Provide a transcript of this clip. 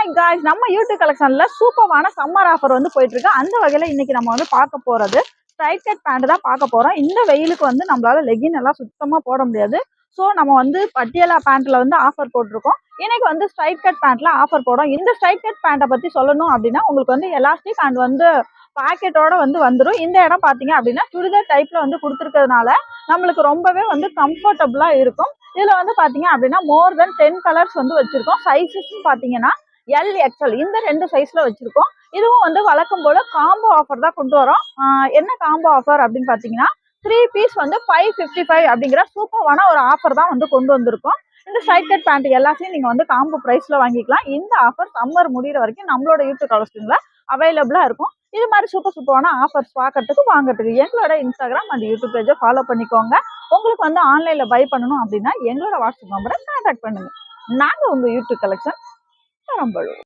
Hi guys, நம்ம YouTube கலெக்ஷன்ல சூப்பரான summer offer வந்து போயிட்டு இருக்கு. அந்த வகையில இன்னைக்கு நம்ம வந்து பார்க்க போறது ஸ்ட்ரைட் கட் பேண்ட் தான் பார்க்க போறோம். இந்த வெயிலுக்கு வந்து நம்மளால லெகின் எல்லாம் சுத்தமா போட முடியாது. ஸோ நம்ம வந்து பட்டியலா பேண்ட்ல வந்து ஆஃபர் போட்டிருக்கோம். இன்னைக்கு வந்து ஸ்ட்ரைட் கட் பேண்ட்ல ஆஃபர் போடும். இந்த ஸ்ட்ரைட் கட் பேண்ட்டை பத்தி சொல்லணும் அப்படின்னா உங்களுக்கு வந்து எலாஸ்டிக் அண்ட் வந்து பாக்கெட்டோட வந்து வந்துடும். இந்த இடம் பார்த்தீங்க அப்படின்னா சுடிதார் டைப்ல வந்து கொடுத்துருக்கிறதுனால நம்மளுக்கு ரொம்பவே வந்து கம்ஃபர்டபுளா இருக்கும். இதுல வந்து பாத்தீங்க அப்படின்னா மோர் தென் 10 கலர்ஸ் வந்து வச்சிருக்கோம். சைஸஸ் பாத்தீங்கன்னா LXL இந்த 2 சைஸ்ல வச்சிருக்கோம். இதுவும் வந்து வழக்கம் போல காம்போ ஆஃபர் தான் கொண்டு வரோம். என்ன காம்போ ஆஃபர் அப்படின்னு பாத்தீங்கன்னா 3 பீஸ் வந்து 555 அப்படிங்கிற சூப்பரான ஒரு ஆஃபர் தான் வந்து கொண்டு வந்திருக்கோம். இந்த சைட் கட் பேண்ட் எல்லாத்தையும் நீங்க வந்து காம்போ பிரைஸ்ல வாங்கிக்கலாம். இந்த ஆஃபர் சம்மர் முடிகிற வரைக்கும் நம்மளோட யூடியூப் கலெக்ஷன்ல அவைலபிளா இருக்கும். இது மாதிரி சூப்பரான ஆஃபர்ஸ் பார்க்கறதுக்கு வாங்கறதுக்கு எங்களோட இன்ஸ்டாகிராம் அண்ட் யூடியூப் பேஜை ஃபாலோ பண்ணிக்கோங்க. உங்களுக்கு வந்து ஆன்லைன்ல பை பண்ணணும் அப்படின்னா எங்களோட வாட்ஸ்அப் நம்பரை கான்டாக்ட் பண்ணுங்க. நாங்க உங்க யூடியூப் கலெக்ஷன் பெரம்பலூர்.